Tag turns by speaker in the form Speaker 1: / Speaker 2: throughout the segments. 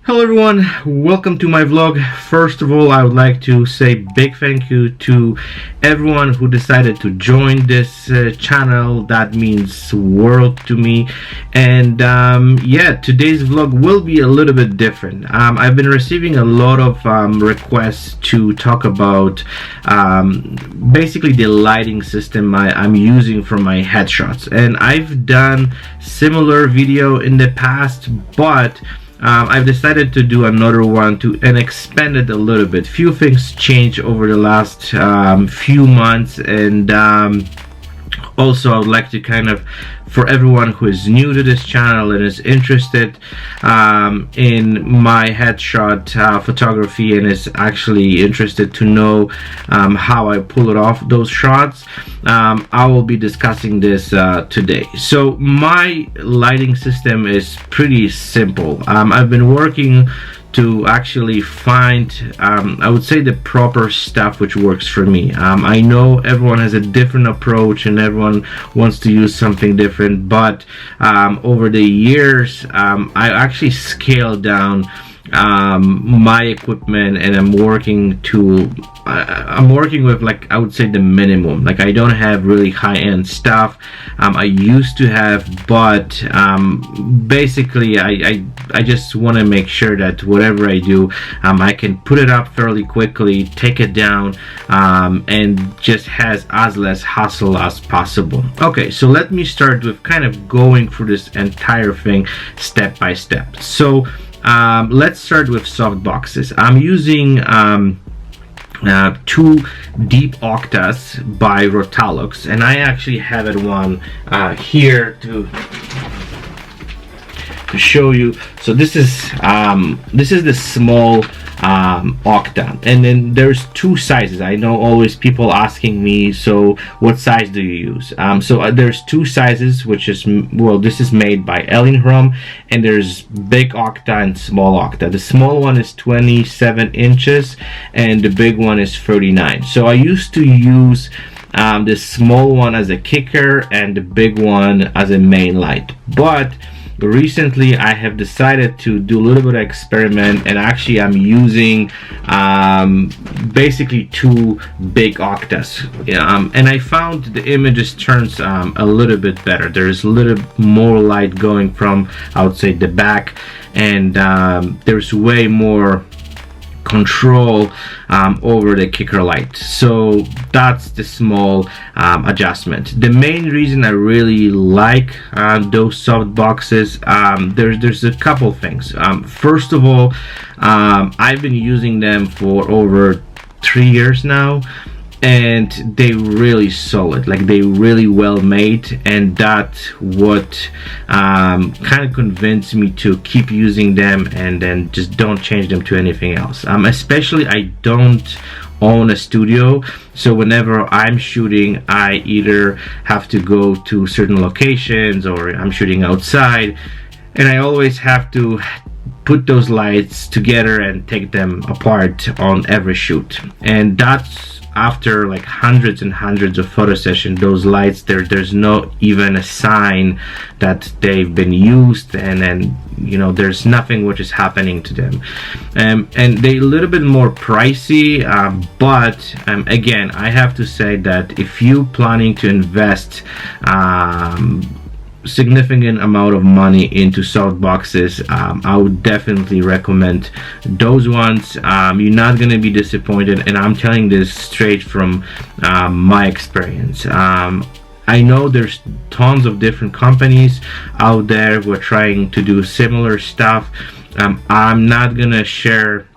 Speaker 1: Hello everyone, welcome to my vlog. First of all, I would like to say big thank you to everyone who decided to join this channel. That means world to me. And yeah, today's vlog will be a little bit different. I've been receiving a lot of requests to talk about basically the lighting system I'm using for my headshots, and I've done similar video in the past, but I've decided to do another one and expand it a little bit. Few things changed over the last few months, and also I would like to kind of, for everyone who is new to this channel and is interested in my headshot photography and is actually interested to know how I pull it off, those shots, I will be discussing this today. So my lighting system is pretty simple. I've been working to actually find I would say the proper stuff which works for me. I know everyone has a different approach and everyone wants to use something different, but over the years I actually scaled down my equipment, and I'm working with, like, I would say the minimum. Like, I don't have really high-end stuff. I used to have, but basically I just want to make sure that whatever I do, I can put it up fairly quickly, take it down, and just has as less hassle as possible. Okay, so let me start with kind of going through this entire thing step by step. So let's start with softboxes. I'm using two deep octas by Reflectors, and I actually have it one here to show you. So this is the small octa, and then there's two sizes. I know always people asking me, so what size do you use? So there's two sizes, which is, well, this is made by Elinhrom, and there's big octa and small octa. The small one is 27 inches and the big one is 39. So I used to use the small one as a kicker and the big one as a main light, but recently I have decided to do a little bit of experiment, and actually I'm using basically two big octas, and I found the images turns a little bit better. There's a little more light going from, I would say, the back, and there's way more control over the kicker light. So that's the small adjustment. The main reason I really like those soft boxes, there's a couple things. First of all, I've been using them for over 3 years now, and they really solid, like they really well made, and that's what kind of convinced me to keep using them and then just don't change them to anything else. Especially I don't own a studio, so whenever I'm shooting, I either have to go to certain locations or I'm shooting outside, and I always have to put those lights together and take them apart on every shoot. And that's after like hundreds and hundreds of photo sessions. Those lights, there's no even a sign that they've been used, and then, you know, there's nothing which is happening to them. And they're a little bit more pricey, but again, I have to say that if you planning to invest significant amount of money into soft boxes, I would definitely recommend those ones. You're not going to be disappointed, and I'm telling this straight from my experience. I know there's tons of different companies out there who are trying to do similar stuff. I'm not gonna share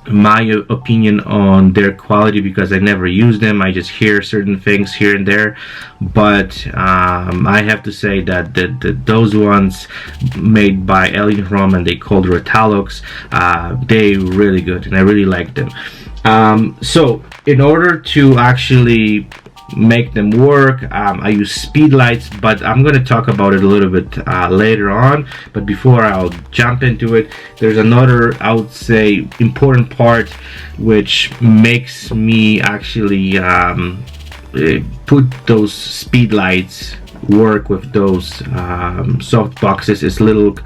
Speaker 1: my opinion on their quality because I never use them. I just hear certain things here and there, but I have to say that those ones made by Elinhrom, and they called Reflectors, they really good, and I really like them. So in order to actually make them work, I use Speedlights, but I'm going to talk about it a little bit later on. But before I'll jump into it, there's another, I would say, important part which makes me actually put those Speedlights work with those soft boxes is little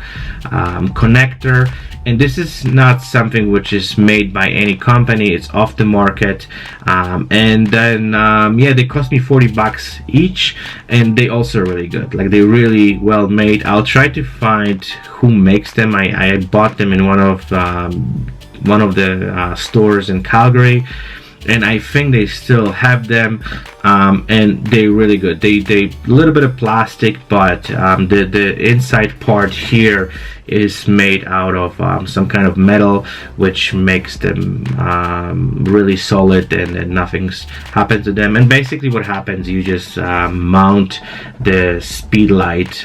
Speaker 1: connector, and this is not something which is made by any company. It's off the market, and then yeah, they cost me 40 bucks each, and they also really good. Like, they're really well made. I'll try to find who makes them. I bought them in one of the stores in Calgary, and I think they still have them, and they're really good. They a little bit of plastic, but the inside part here is made out of some kind of metal, which makes them really solid, and nothing's happened to them. And basically what happens, you just mount the Speedlight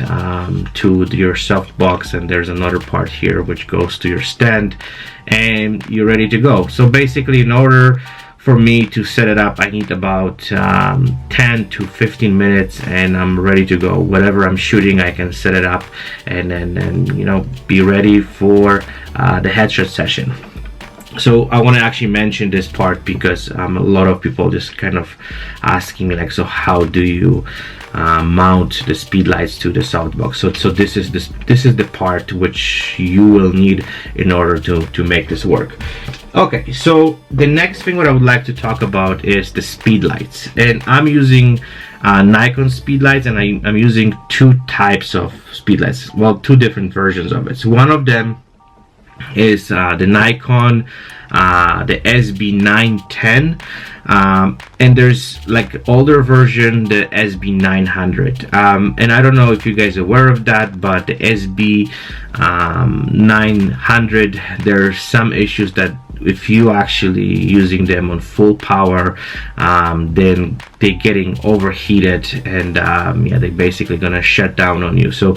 Speaker 1: to your softbox, and there's another part here which goes to your stand, and you're ready to go. So basically, in order for me to set it up, I need about 10 to 15 minutes, and I'm ready to go. Whatever I'm shooting, I can set it up and then you know, be ready for the headshot session. So I want to actually mention this part because a lot of people just kind of asking me, like, so how do you mount the speedlights to the softbox? So this is the part which you will need in order to make this work. Okay, so the next thing what I would like to talk about is the speedlights, and I'm using Nikon Speedlights, and I'm using two types of speedlights. Well, two different versions of it. So one of them is the Nikon the Sb-910, and there's like older version, the Sb-900, and I don't know if you guys are aware of that, but the Sb-900, there's some issues that if you actually using them on full power, then they're getting overheated, and yeah, they're basically gonna shut down on you. So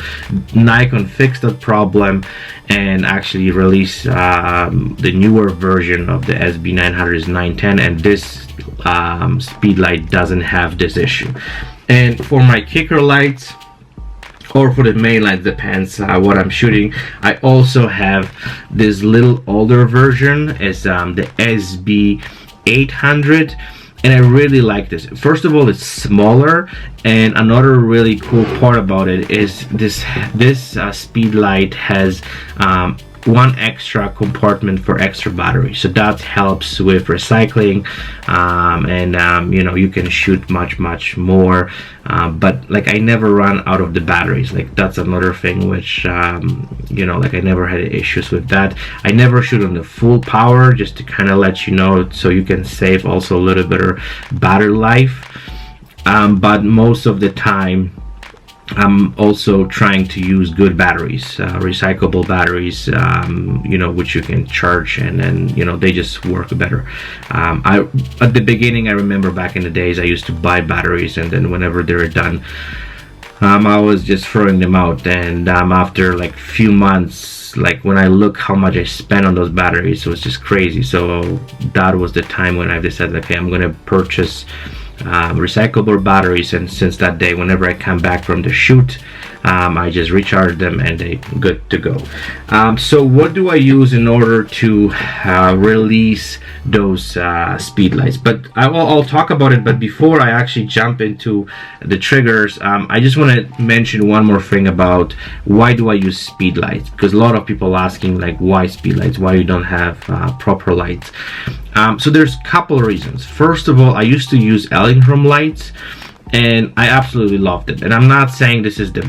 Speaker 1: Nikon fixed that problem and actually released the newer version of the Sb-900 910, and this Speedlight doesn't have this issue. And for my kicker lights, or for the main lights, depends what I'm shooting, I also have this little older version, is the Sb-800, and I really like this. First of all, it's smaller, and another really cool part about it is this Speedlight has one extra compartment for extra battery, so that helps with recycling, and you know, you can shoot much more, but like, I never run out of the batteries. Like, that's another thing which you know, like, I never had issues with that. I never shoot on the full power, just to kind of let you know, so you can save also a little bit of battery life, but most of the time I'm also trying to use good batteries, recyclable batteries, you know, which you can charge, and then, you know, they just work better. At the beginning, I remember back in the days, I used to buy batteries, and then whenever they were done, I was just throwing them out. And after like few months, like, when I look how much I spent on those batteries, it was just crazy. So that was the time when I decided, okay, I'm gonna purchase recyclable batteries, and since that day, whenever I come back from the shoot, I just recharge them and they good to go. So what do I use in order to release those speedlights? But I'll talk about it. But before I actually jump into the triggers, I just want to mention one more thing about why do I use speedlights, because a lot of people asking, like, why speedlights, why you don't have proper lights. So there's a couple of reasons. First of all, I used to use Elingham lights, and I absolutely loved it. And I'm not saying this is the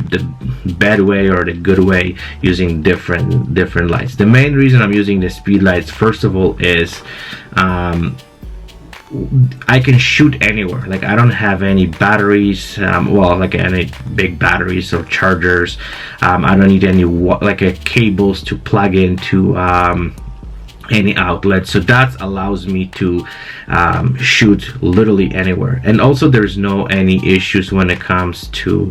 Speaker 1: bad way or the good way using different lights. The main reason I'm using the speedlights, first of all, is I can shoot anywhere. Like, I don't have any batteries, well, like any big batteries or chargers. I don't need any cables to plug into any outlet, so that allows me to shoot literally anywhere. And also, there's no any issues when it comes to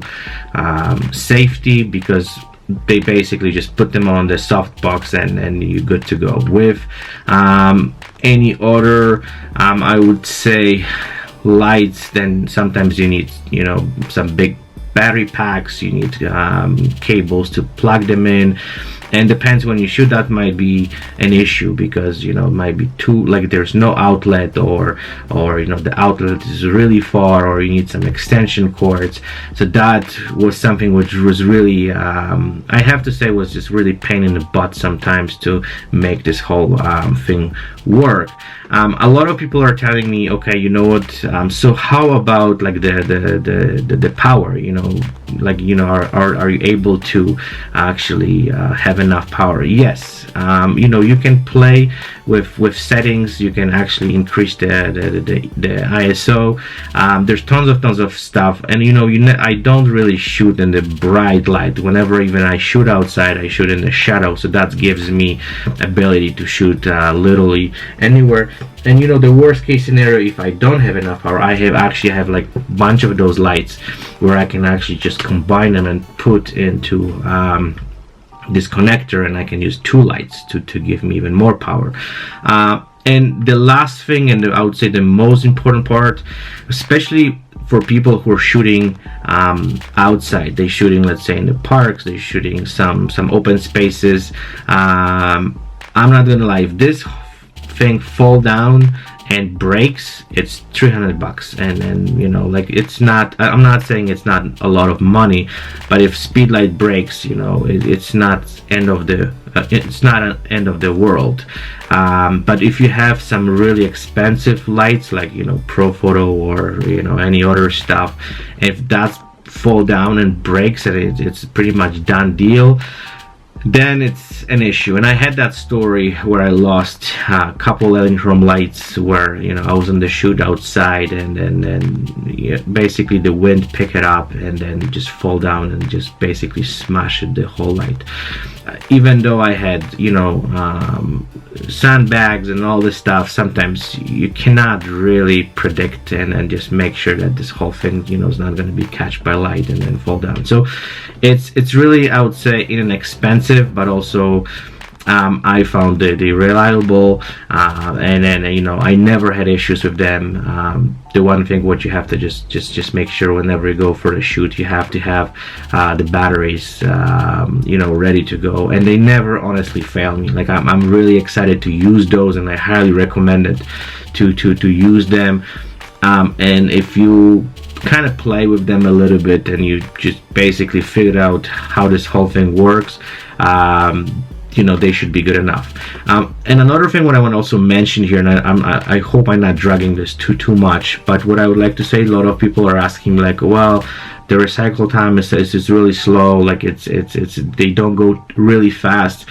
Speaker 1: safety, because they basically just put them on the softbox and you're good to go. With any other I would say lights, then sometimes you need, you know, some big battery packs, you need cables to plug them in. and depends when you shoot, that might be an issue, because you know it might be too, like there's no outlet, or you know the outlet is really far, or you need some extension cords. So that was something which was really I have to say was just really pain in the butt sometimes to make this whole thing work. A lot of people are telling me, okay, you know what, so how about like the power, you know, like, you know, are you able to actually have enough power? Yes, you know, you can play with settings. You can actually increase the ISO. There's tons of stuff, and you know, I don't really shoot in the bright light. Whenever even I shoot outside, I shoot in the shadow, so that gives me ability to shoot literally anywhere. And you know, the worst case scenario, if I don't have enough power, I have like a bunch of those lights where I can actually just combine them and put into this connector, and I can use two lights to give me even more power. And the last thing, and I would say the most important part, especially for people who are shooting outside, they're shooting, let's say, in the parks, they're shooting some open spaces. I'm not gonna lie, if this thing fall down and breaks, it's $300, and you know, like, it's not, I'm not saying it's not a lot of money, but if Speedlight breaks, you know, it's not end of the it's not an end of the world. But if you have some really expensive lights, like, you know, Profoto, or you know, any other stuff, if that fall down and breaks, and it's pretty much done deal, then it's an issue. And I had that story where I lost a couple electron lights, where, you know, I was on the shoot outside, and then yeah, basically the wind pick it up and then just fall down and just basically smash the whole light. Even though I had, you know, sandbags and all this stuff, sometimes you cannot really predict and just make sure that this whole thing, you know, is not going to be catched by light and then fall down. So it's really, I would say, inexpensive, but also I found they reliable, and then, you know, I never had issues with them. The one thing what you have to just make sure whenever you go for the shoot, you have to have the batteries you know, ready to go, and they never honestly fail me. Like, I'm really excited to use those, and I highly recommend it to use them. And if you kind of play with them a little bit and you just basically figure out how this whole thing works, you know, they should be good enough. And another thing what I want to also mention here, and I hope I'm not dragging this too much, but what I would like to say, a lot of people are asking, like, well, the recycle time is really slow, like it's they don't go really fast.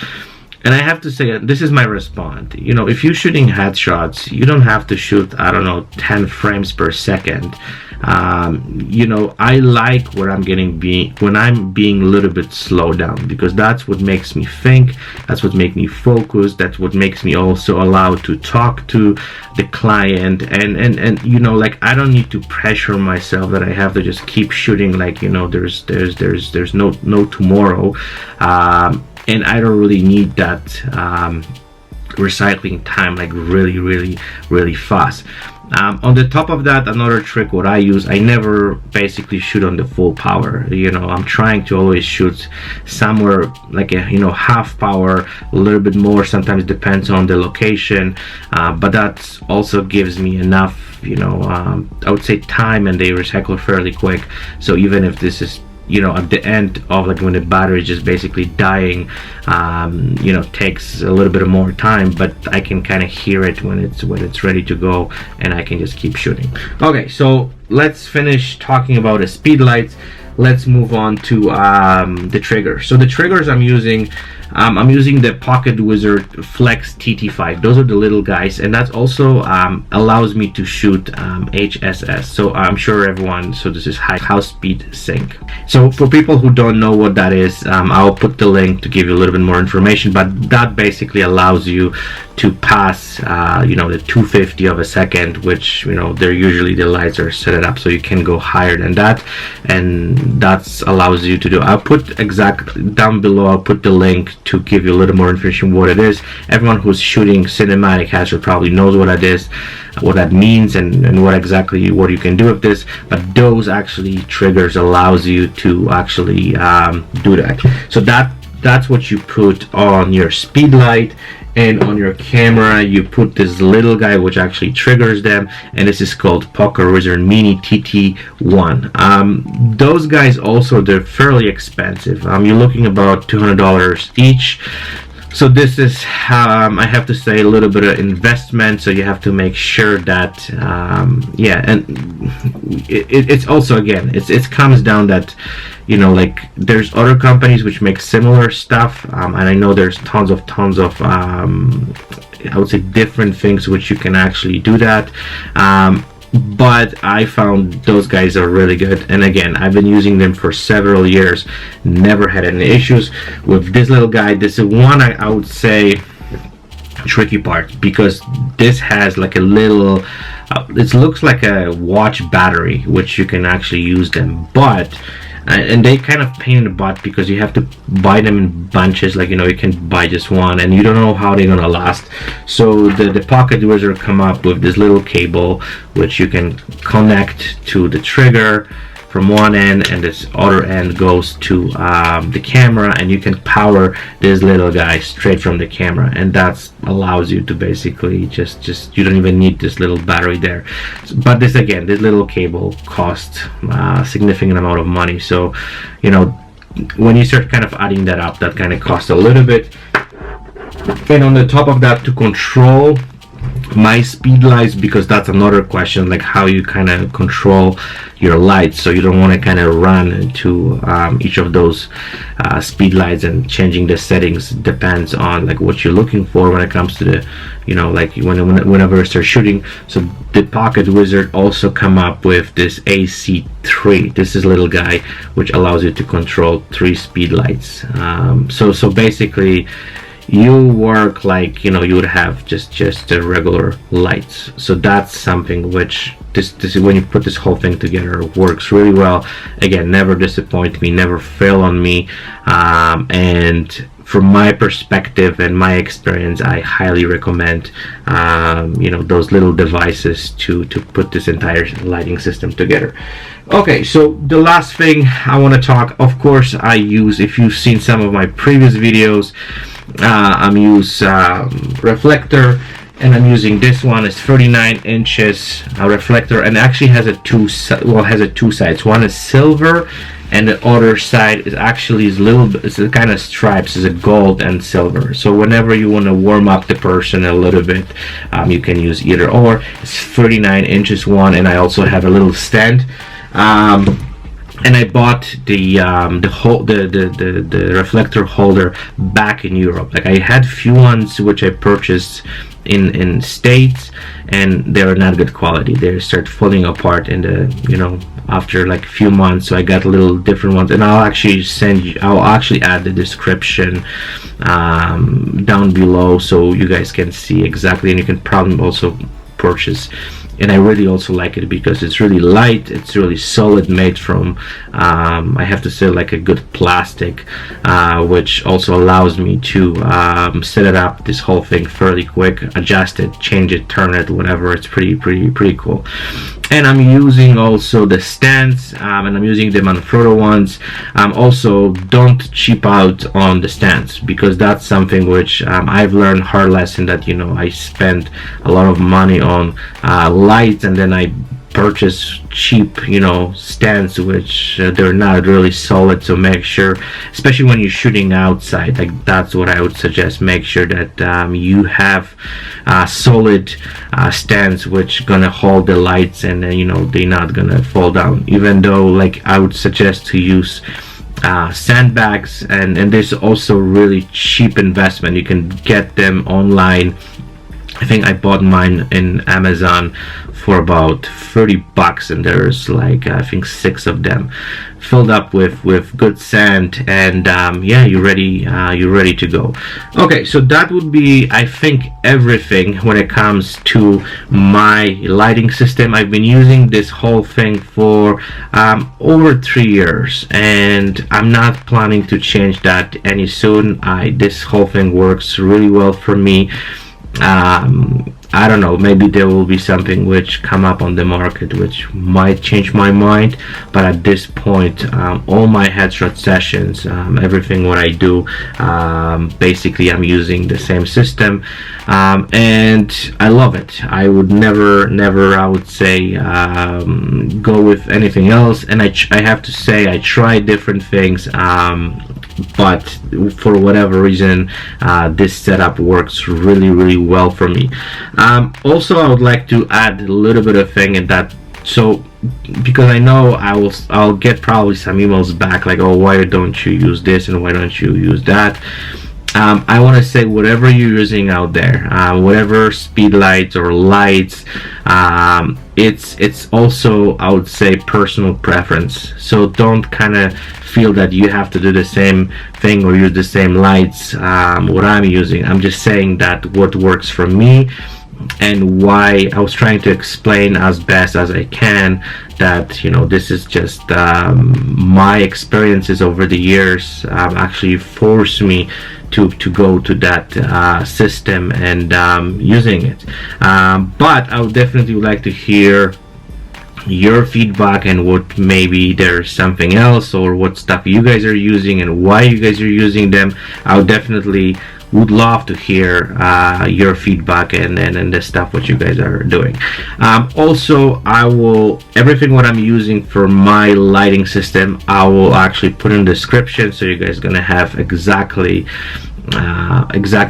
Speaker 1: And I have to say, this is my response. You know, if you're shooting headshots, you don't have to shoot, I don't know, 10 frames per second. You know, I like when I'm being a little bit slowed down, because that's what makes me think, that's what makes me focus, that's what makes me also allowed to talk to the client, and you know, like, I don't need to pressure myself that I have to just keep shooting, like, you know, there's no tomorrow. And I don't really need that recycling time, like, really fast. On the top of that, another trick what I use, I never basically shoot on the full power. You know, I'm trying to always shoot somewhere like a, you know, half power, a little bit more, sometimes depends on the location, but that also gives me enough, you know, I would say time, and they recycle fairly quick. So even if this is, you know, at the end of, like, when the battery is just basically dying, you know, takes a little bit more time, but I can kind of hear it when it's ready to go, and I can just keep shooting. Okay, so let's finish talking about the speed lights. Let's move on to the triggers. So the triggers I'm using the Pocket Wizard Flex TT5. Those are the little guys, and that also allows me to shoot HSS. So I'm sure everyone, so this is high speed sync. So for people who don't know what that is, I'll put the link to give you a little bit more information, but that basically allows you to pass you know, the 250 of a second, which, you know, they're usually, the lights are set up so you can go higher than that, and that allows you to do. I'll put exactly down below, I'll put the link to give you a little more information what it is. Everyone who's shooting cinematic headshot probably knows what that is, what that means, and what you can do with this, but those actually triggers allows you to actually do that. So that that's what you put on your Speedlight, and on your camera you put this little guy which actually triggers them, and this is called Pocket Wizard Mini TT1. Those guys also, they're fairly expensive. You're looking about $200 each. So this is, I have to say, a little bit of investment, so you have to make sure that, yeah, and it's also, again, it comes down that, you know, like, there's other companies which make similar stuff, and I know there's tons of, I would say, different things which you can actually do that. But I found those guys are really good, and again, I've been using them for several years, never had any issues with this little guy. This is one I would say tricky part, because this has like a little it looks like a watch battery which you can actually use them, but and they kind of pain in the butt because you have to buy them in bunches. Like, you know, you can buy just one and you don't know how they're gonna last. So the Pocket Wizard come up with this little cable which you can connect to the trigger from one end, and this other end goes to the camera, and you can power this little guy straight from the camera, and that allows you to basically just you don't even need this little battery there. But this, again, this little cable costs a significant amount of money, so you know, when you start kind of adding that up, that kind of costs a little bit. And on the top of that, to control my speed lights, because that's another question, like how you kind of control your lights, so you don't want to kind of run into each of those speed lights, and changing the settings depends on like what you're looking for when it comes to the, you know, like whenever you start shooting. So the Pocket Wizard also come up with this AC3, this is a little guy which allows you to control 3 speed lights. So basically you work like, you know, you would have just the regular lights. So that's something which this when you put this whole thing together, works really well. Again, never disappoint me, never fail on me, and from my perspective and my experience, I highly recommend you know, those little devices to put this entire lighting system together. Okay, so the last thing I want to talk, of course, I use, if you've seen some of my previous videos, I'm use Reflector, and I'm using this one. It's 39 inches reflector, and actually has a two sides. One is silver, and the other side is actually it's a kind of stripes, is a gold and silver. So whenever you want to warm up the person a little bit, you can use either or. It's 39 inches one, and I also have a little stand. And I bought the reflector holder back in Europe. Like, I had few ones which I purchased in States, and they were not good quality. They start falling apart in the, you know, after like a few months. So I got a little different ones, and I'll actually add the description down below so you guys can see exactly, and you can probably also purchase. And I really also like it because it's really light, it's really solid, made from I have to say, like, a good plastic, which also allows me to set it up, this whole thing, fairly quick, adjust it, change it, turn it, whatever. It's pretty cool. And I'm using also the stands, and I'm using the Manfrotto ones. Also, don't cheap out on the stands, because that's something which I've learned hard lesson, that, you know, I spend a lot of money on lights, and then I purchase cheap, you know, stands which they're not really solid. So make sure, especially when you're shooting outside, like, that's what I would suggest. Make sure that you have solid stands which gonna hold the lights, and you know, they're not gonna fall down. Even though, like, I would suggest to use sandbags, and there's also really cheap investment. You can get them online. I think I bought mine in Amazon for about 30 bucks, and there's like, I think 6 of them filled up with good sand, and yeah, you're ready to go. Okay, so that would be, I think, everything when it comes to my lighting system. I've been using this whole thing for over 3 years, and I'm not planning to change that any soon. This whole thing works really well for me. I don't know, maybe there will be something which come up on the market which might change my mind, but at this point, all my headshot sessions, everything what I do, basically I'm using the same system, and I love it. I would never I would say go with anything else, and I have to say I tried different things, but for whatever reason, this setup works really well for me. Also, I would like to add a little bit of thing in that, so because I know I'll get probably some emails back like, oh, why don't you use this and why don't you use that. I want to say, whatever you're using out there, whatever speed lights or lights, it's also, I would say, personal preference. So don't kind of feel that you have to do the same thing or use the same lights what I'm using. I'm just saying that what works for me, and why I was trying to explain as best as I can that, you know, this is just my experiences over the years actually forced me to go to that system and using it. But I would definitely like to hear your feedback and what maybe there's something else or what stuff you guys are using and why you guys are using them. I would love to hear your feedback and the stuff what you guys are doing. Also, everything what I'm using for my lighting system, I will actually put in the description, so you guys are gonna have exact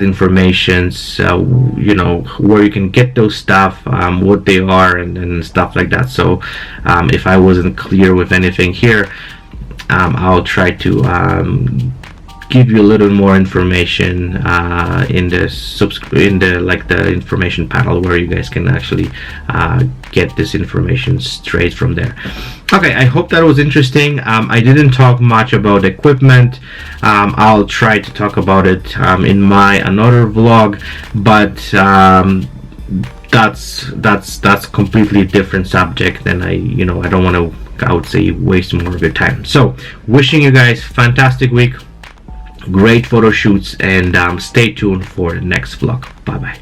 Speaker 1: information, so you know where you can get those stuff, what they are, and stuff like that. So if I wasn't clear with anything here, I'll try to give you a little more information in the information panel, where you guys can actually get this information straight from there. Okay, I hope that was interesting. I didn't talk much about equipment. I'll try to talk about it in my another vlog, but that's completely different subject, and I don't want to, I would say, waste more of your time. So wishing you guys fantastic week, great photo shoots, and stay tuned for the next vlog. Bye bye.